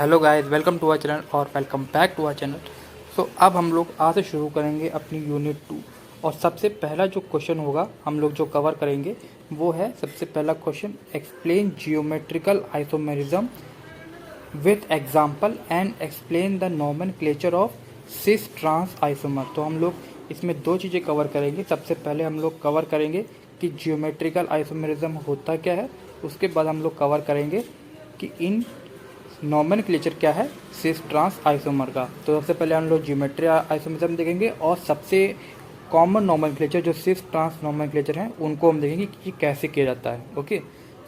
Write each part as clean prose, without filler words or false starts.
Hello guys, welcome to our channel और welcome back to our channel. So अब हम लोग आज से शुरू करेंगे अपनी यूनिट 2। और सबसे पहला जो क्वेश्चन होगा हम लोग जो कवर करेंगे वो है सबसे पहला question, explain geometrical isomerism with example and explain the nomenclature of cis trans isomer. तो हम लोग इसमें दो चीज़ें कवर करेंगे। सबसे पहले हम लोग कवर करेंगे कि जियोमेट्रिकल आइसोमेरिज्म होता क्या है, उसके बाद हम लोग कवर करेंगे कि इन नोमेनक्लेचर क्या है सिस ट्रांस आइसोमर का। तो सबसे पहले हम लोग जियोमेट्री आइसोमेरिज्म देखेंगे और सबसे कॉमन नोमेनक्लेचर जो सिस ट्रांस नोमेनक्लेचर हैं उनको हम देखेंगे कि कैसे किया जाता है। ओके,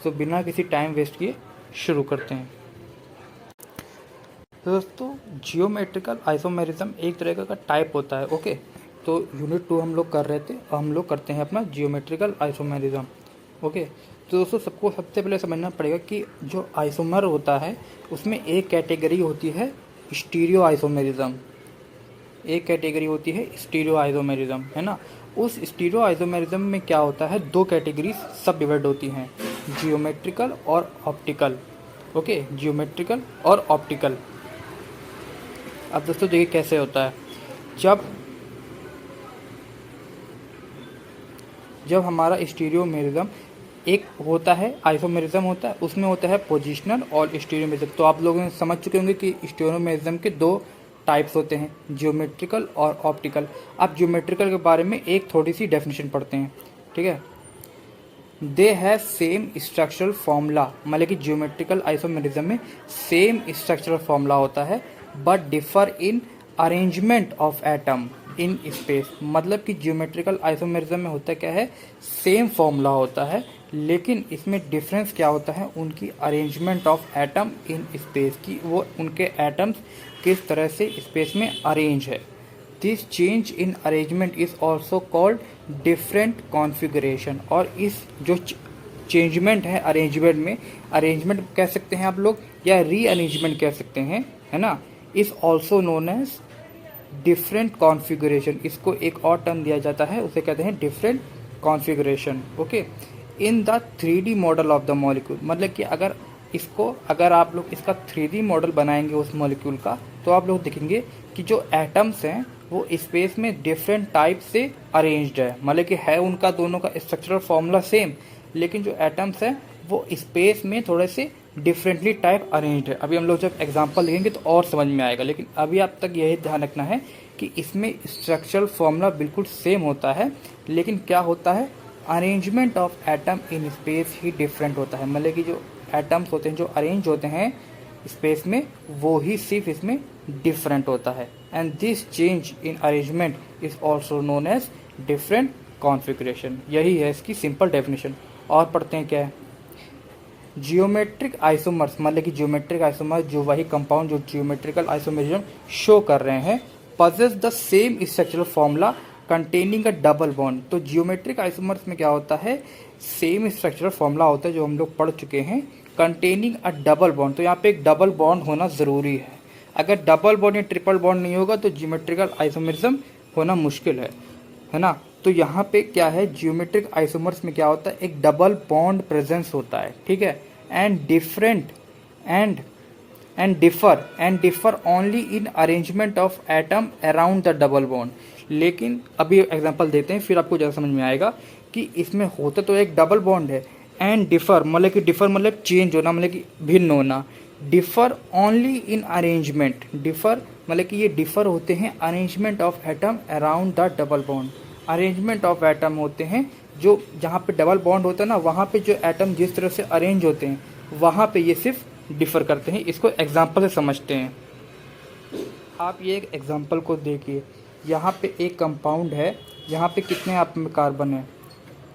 सो बिना किसी टाइम वेस्ट किए शुरू करते हैं। तो दोस्तों, जियोमेट्रिकल आइसोमेरिज्म एक तरह का टाइप होता है। ओके, तो यूनिट 2 हम लोग कर रहे थे और हम लोग करते हैं अपना जियोमेट्रिकल आइसोमेरिज्म। ओके, तो दोस्तों सबको सबसे पहले समझना पड़ेगा कि जो आइसोमर होता है उसमें एक कैटेगरी होती है स्टीरियो आइसोमेरिज्म, एक कैटेगरी होती है स्टीरियो आइसोमेरिज्म, है ना। उस स्टीरियो आइसोमेरिज्म में क्या होता है, दो कैटेगरीज सब डिवाइड होती हैं, जियोमेट्रिकल और ऑप्टिकल। ओके, जियोमेट्रिकल और ऑप्टिकल। अब दोस्तों देखिए कैसे होता है। जब हमारा स्टीरियोमेरिज्म एक होता है, आइसोमेरिज्म होता है, उसमें होता है पोजिशनल और स्टीरियोमेरिज्म। तो आप लोग समझ चुके होंगे कि स्टीरियोमेरिज्म के दो टाइप्स होते हैं, जियोमेट्रिकल और ऑप्टिकल। अब जियोमेट्रिकल के बारे में एक थोड़ी सी डेफिनेशन पढ़ते हैं, ठीक है। They have same structural formula, मतलब कि जियोमेट्रिकल आइसोमेरिज्म में सेम स्ट्रक्चरल फॉर्मूला होता है but differ in arrangement of atom in space. मतलब कि जियोमेट्रिकल आइसोमेरिज्म में होता क्या है, सेम फॉर्मूला होता है लेकिन इसमें डिफरेंस क्या होता है, उनकी arrangement of atom in space की, वो उनके एटम्स किस तरह से स्पेस में अरेंज है। This change in arrangement is also called different configuration. और इस जो चेंजमेंट है अरेंजमेंट में, अरेंजमेंट कह सकते हैं आप लोग या रीअरेंजमेंट कह सकते हैं, है ना, is also known as different configuration. इसको एक और टर्म दिया जाता है, उसे कहते हैं different configuration. Okay, in the 3D model of the molecule, मतलब कि अगर आप लोग इसका 3D मॉडल बनाएंगे उस मॉलिक्यूल का, तो आप लोग देखेंगे कि जो एटम्स हैं वो स्पेस में डिफरेंट टाइप से अरेंज्ड है। मतलब कि है उनका दोनों का स्ट्रक्चरल फॉर्मूला सेम, लेकिन जो एटम्स हैं वो स्पेस में थोड़े से डिफरेंटली टाइप अरेंज्ड है। अभी हम लोग जब एग्जांपल देखेंगे तो और समझ में आएगा, लेकिन अभी आप तक यही ध्यान रखना है कि इसमें स्ट्रक्चरल फॉर्मूला बिल्कुल सेम होता है, लेकिन क्या होता है, arrangement of atom in space he different होता है। मतलब कि जो एटम्स होते हैं जो अरेंज होते हैं स्पेस में, वो ही सिर्फ इसमें डिफरेंट होता है। And this change in arrangement is also known as different configuration. यही है इसकी सिंपल डेफिनेशन। और पढ़ते हैं क्या है, जियोमेट्रिक आइसोमर्स, मतलब कि जियोमेट्रिक आइसोमर जो वही कंपाउंड जो जियोमेट्रिकल आइसोमेरिज्म शो कर रहे हैं, possess the same structural formula containing a double bond. तो जियोमेट्रिक आइसोमर्स में क्या होता है, सेम स्ट्रक्चरल फॉर्मूला होता है जो हम लोग पढ़ चुके हैं, कंटेनिंग अ डबल बॉन्ड। तो यहाँ पे एक डबल बॉन्ड होना ज़रूरी है। अगर डबल बॉन्ड या ट्रिपल बॉन्ड नहीं होगा तो जियोमेट्रिकल आइसोमेरिज्म होना मुश्किल है ना। तो यहाँ पे क्या है, जियोमेट्रिक आइसोमर्स में क्या होता है, एक डबल बॉन्ड प्रेजेंस होता है, ठीक है। And different and differ only in arrangement of atom around the double bond. लेकिन अभी एग्जांपल देते हैं फिर आपको ज़्यादा समझ में आएगा कि इसमें होता तो एक डबल बॉन्ड है, एंड डिफर मतलब चेंज होना, मतलब कि भिन्न होना, differ only in arrangement, differ मतलब कि ये डिफर होते हैं arrangement of atom around the double bond. Arrangement of atom होते हैं जो जहाँ पे डबल बॉन्ड होता है ना, वहाँ पे जो एटम जिस तरह से अरेंज होते हैं वहाँ पे ये सिर्फ डिफर करते हैं। इसको एग्जांपल से समझते हैं। आप ये एक एग्जांपल को देखिए, यहाँ पे एक कंपाउंड है, यहाँ पे कितने आप में कार्बन है,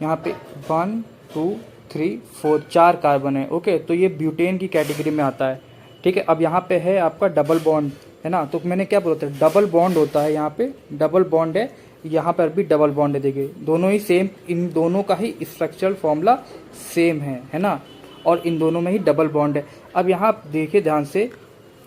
यहाँ पे 1 2 3 4 4 कार्बन है। ओके, तो ये ब्यूटेन की कैटेगरी में आता है, ठीक है। अब यहाँ पे है आपका डबल बॉन्ड, है ना। तो मैंने क्या बोला था, डबल बॉन्ड होता है, यहाँ पे डबल बॉन्ड है, यहाँ पर भी डबल बॉन्ड है। देखिए दोनों ही सेम, इन दोनों का ही स्ट्रक्चरल फॉर्मूला सेम है ना, और इन दोनों में ही डबल बॉन्ड है। अब यहाँ देखिए ध्यान से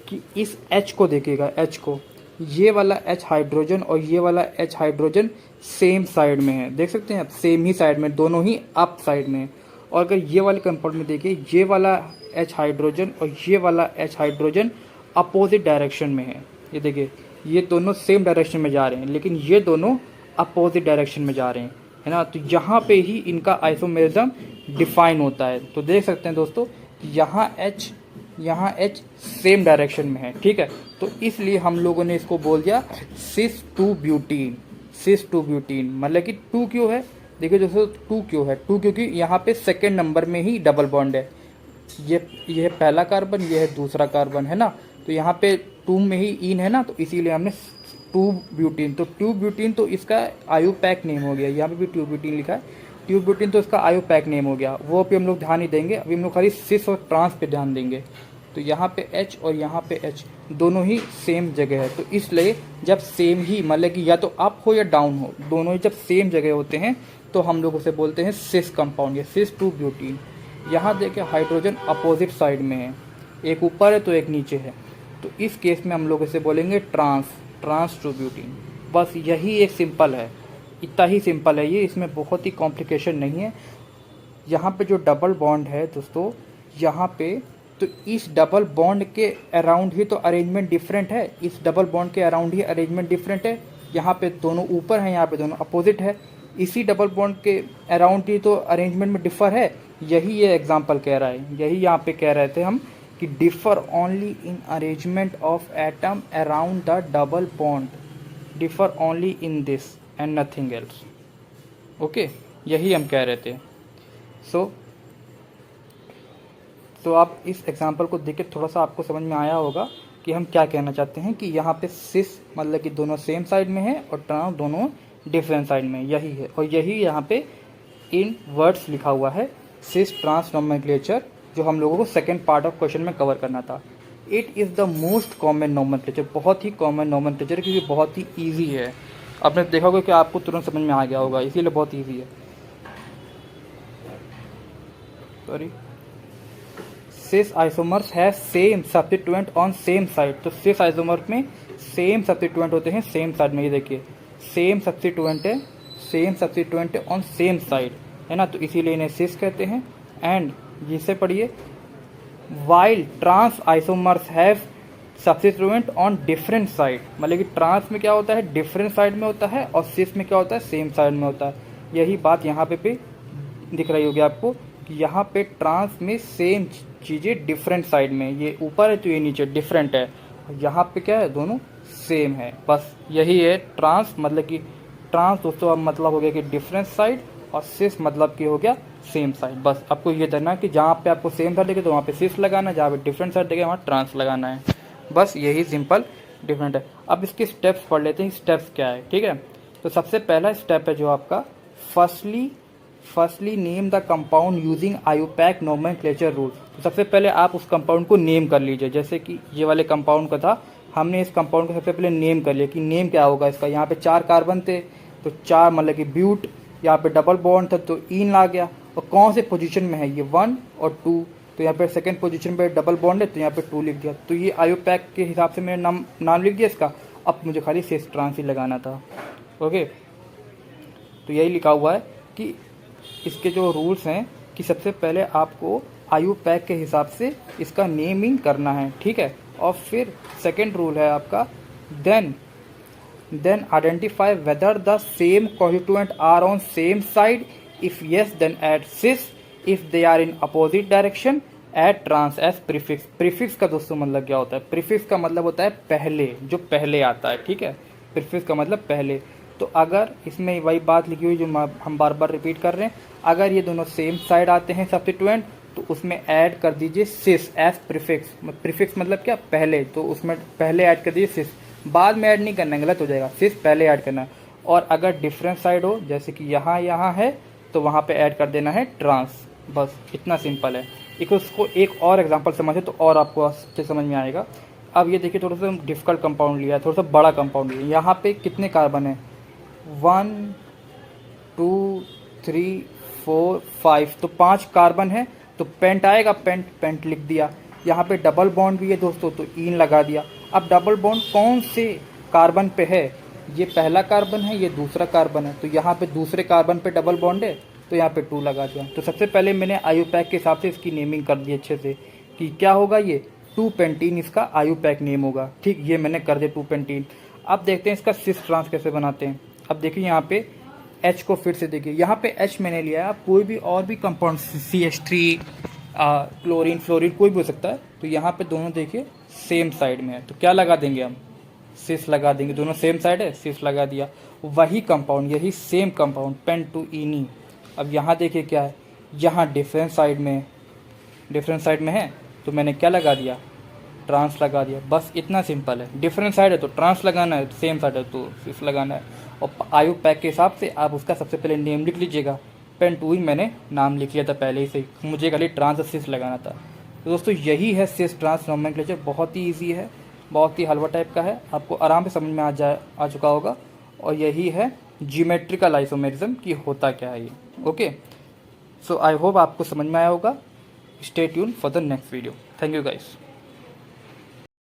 कि इस H को देखिएगा, H को, ये वाला H हाइड्रोजन और ये वाला H हाइड्रोजन सेम साइड में है, देख सकते हैं आप, सेम ही साइड में, दोनों ही अप साइड में। और अगर ये वाले कंपाउंड में देखिए, ये वाला H हाइड्रोजन और ये वाला H हाइड्रोजन अपोजिट डायरेक्शन में है। ये देखिए, ये दोनों सेम डायरेक्शन में जा रहे हैं, लेकिन ये दोनों अपोजिट डायरेक्शन में जा रहे हैं, है ना। तो यहाँ पे ही इनका आइसोमेरिज्म डिफाइन होता है। तो देख सकते हैं दोस्तों, यहाँ H सेम डायरेक्शन में है, ठीक है। तो इसलिए हम लोगों ने इसको बोल दिया सिस to butene. Sis to butene मतलब कि 2 क्यों है, देखिए दोस्तों 2 क्यों है, 2 क्योंकि यहाँ पे सेकेंड नंबर में ही डबल बॉन्ड है। ये पहला कार्बन, ये है दूसरा कार्बन, है ना। तो यहाँ पे 2 में ही इन है ना, तो इसीलिए हमने 2 ब्यूटीन। तो 2 ब्यूटीन तो इसका आयुपैक नेम हो गया, यहाँ पे भी 2 ब्यूटीन लिखा है, 2 ब्यूटीन तो इसका आयुपैक नेम हो गया। वो पे हम लोग ध्यान नहीं देंगे, अभी हम लोग खाली सिस और ट्रांस पे ध्यान देंगे। तो यहाँ पे H और यहाँ पे H दोनों ही सेम जगह है। तो इसलिए जब सेम ही मतलब कि या तो अप हो या डाउन हो, दोनों ही जब सेम जगह होते हैं तो हम लोग उसे बोलते हैं सिस कंपाउंड या सिस टू ब्यूटीन। यहाँ देखिए हाइड्रोजन अपोजिट साइड में है, एक ऊपर है तो एक नीचे है, तो इस केस में हम लोग इसे बोलेंगे ट्रांस टू ब्यूटीन। बस यही एक सिंपल है, इतना ही सिंपल है ये, इसमें बहुत ही कॉम्प्लिकेशन नहीं है। यहाँ पे जो डबल बॉन्ड है दोस्तों, यहाँ पे तो इस डबल बॉन्ड के अराउंड ही तो अरेंजमेंट डिफरेंट है, इस डबल बॉन्ड के अराउंड ही अरेंजमेंट डिफरेंट है। यहाँ पे दोनों ऊपर हैं, यहाँ पे दोनों अपोजिट है, इसी डबल बॉन्ड के अराउंड ही तो अरेंजमेंट में डिफर है। यही ये एग्जांपल कह रहा है, यही यहाँ पे कह रहे थे हम कि differ only in arrangement of atom around the double bond, differ only in this and nothing else. Okay, यही हम कह रहे थे। तो आप इस एग्जांपल को देख के थोड़ा सा आपको समझ में आया होगा कि हम क्या कहना चाहते हैं, कि यहाँ पे सिस मतलब कि दोनों सेम साइड में है और ट्रांस दोनों डिफरेंट साइड में, यही है। और यही यहाँ पे इन वर्ड्स लिखा हुआ है, सिस ट्रांस नोमेनक्लेचर, जो हम लोगों को सेकेंड पार्ट ऑफ क्वेश्चन में कवर करना था। It is the most common nomenclature, बहुत ही कॉमन नोमेनक्लेचर, क्योंकि बहुत ही ईजी है। आपने देखा होगा कि आपको तुरंत समझ में आ गया होगा, इसीलिए बहुत ईजी है। सॉरी, सिस आइसोमर्स है same substituent on same side. तो सिस आइसोमर में सेम सब्स्टिट्यूएंट होते हैं सेम साइड में, ये देखिए सेम सब्स्टिट्यूएंट है ऑन सेम साइड, है ना। तो इसीलिए इन्हें सिस कहते हैं। एंड जिसे पढ़िए, while trans isomers have substituent on different side, मतलब कि ट्रांस में क्या होता है, डिफरेंट साइड में होता है, और सिस में क्या होता है, सेम साइड में होता है। यही बात यहाँ पे भी दिख रही होगी आपको कि यहाँ पे ट्रांस में सेम चीज़ें डिफरेंट साइड में, ये ऊपर है तो ये नीचे डिफरेंट है, और यहाँ पे क्या है, दोनों सेम है। बस यही है ट्रांस, मतलब कि ट्रांस दोस्तों अब मतलब हो गया कि डिफरेंट साइड, और सिस मतलब कि हो गया सेम साइड। बस आपको ये देना कि जहाँ पे आपको सेम साइड देखे तो वहाँ पे सिस लगाना है, जहाँ पे डिफरेंट साइड देखे वहाँ ट्रांस लगाना है। बस यही सिंपल डिफरेंट है। अब इसके स्टेप्स पढ़ लेते हैं, स्टेप्स क्या है, ठीक है। तो सबसे पहला स्टेप है जो आपका, firstly name the compound using IUPAC nomenclature rule. तो सबसे पहले आप उस कंपाउंड को नेम कर लीजिए, जैसे कि ये वाले कंपाउंड का था, हमने इस कंपाउंड को सबसे पहले नेम कर लिया कि नेम क्या होगा इसका। यहाँ पे 4 कार्बन थे तो 4 मतलब कि ब्यूट, यहाँ पे डबल बॉन्ड था तो इन आ गया, और कौन से पोजीशन में है, ये 1 और 2, तो यहाँ पे सेकंड पोजीशन पे डबल बॉन्ड है तो यहाँ पे 2 लिख दिया। तो ये आयुपैक के हिसाब से मैंने नाम लिख दिया इसका। अब मुझे खाली सिस ट्रांस ही लगाना था। ओके, तो यही लिखा हुआ है कि इसके जो रूल्स हैं कि सबसे पहले आपको आयुपैक के हिसाब से इसका नेमिंग करना है, ठीक है। और फिर सेकंड रूल है आपका, then identify whether the same constituent are on same side, if yes then add cis, if they are in opposite direction add trans as prefix. Prefix का दोस्तों मतलब क्या होता है, प्रीफिक्स का मतलब होता है पहले, जो पहले आता है, ठीक है। प्रीफिक्स का मतलब पहले। तो अगर इसमें वही बात लिखी हुई जो हम बार बार रिपीट कर रहे हैं, अगर ये दोनों सेम साइड आते हैं सब्स्टिट्यूएंट तो उसमें ऐड कर दीजिए सिस एज प्रीफिक्स। प्रीफिक्स मतलब क्या, पहले, तो उसमें पहले ऐड कर दीजिए सिस, बाद में ऐड नहीं करना, गलत हो जाएगा, सिस पहले ऐड करना है। और अगर डिफरेंट साइड हो, जैसे कि यहाँ है तो वहाँ पे ऐड कर देना है ट्रांस। बस इतना सिंपल है। एक उसको एक और एग्जांपल समझे तो और आपको अच्छे समझ में आएगा। अब ये देखिए, थोड़ा सा डिफिकल्ट कंपाउंड लिया है, थोड़ा सा बड़ा कंपाउंड लिया है। यहाँ पे कितने कार्बन है, 1 2 3 4 5, तो 5 कार्बन है, तो पेंट आएगा, पेंट लिख दिया। यहाँ पे डबल बॉन्ड भी है दोस्तों, तो इन लगा दिया। अब डबल बॉन्ड कौन से कार्बन पे है, ये पहला कार्बन है, ये दूसरा कार्बन है, तो यहाँ पे दूसरे कार्बन पे डबल बॉन्ड है तो यहाँ पे 2 लगा दिया। तो सबसे पहले मैंने आयुपैक के हिसाब से इसकी नेमिंग कर दी अच्छे से कि क्या होगा, ये 2 पेंटीन इसका आयुपैक नेम होगा। ठीक, ये मैंने कर दिया 2 पेंटीन। अब देखते हैं इसका सिस ट्रांस कैसे बनाते हैं। अब देखिए यहाँ पे H को फिर से देखिए, यहाँ पे H मैंने लिया है, आप कोई भी और भी कंपाउंड CH3 क्लोरीन फ्लोरीन कोई भी हो सकता है। तो यहाँ पे दोनों देखिए सेम साइड में है, तो क्या लगा देंगे हम, सिस लगा देंगे। दोनों सेम साइड है, सिस लगा दिया। वही कंपाउंड, यही सेम कंपाउंड पेंटुइनी। अब यहाँ देखिए क्या है, यहाँ डिफरेंट साइड में, डिफरेंट साइड में है तो मैंने क्या लगा दिया, ट्रांस लगा दिया। बस इतना सिंपल है। डिफरेंट साइड है तो ट्रांस लगाना है, सेम साइड है तो सिस लगाना है। और आयुपैक के हिसाब से आप उसका सबसे पहले नेम लिख लीजिएगा। पेंटुइन मैंने नाम लिख लिया था पहले ही से, मुझे खाली ट्रांस और सिस लगाना था। तो दोस्तों यही है सिस ट्रांस नोमेनक्लेचर। बहुत ही ईजी है, बहुत ही हलवा टाइप का है, आपको आराम से समझ में आ चुका होगा। और यही है ज्योमेट्रिकल आइसोमेरिज्म कि होता क्या है ये। ओके, सो आई होप आपको समझ में आया होगा। Stay tune for the next video. Thank you guys.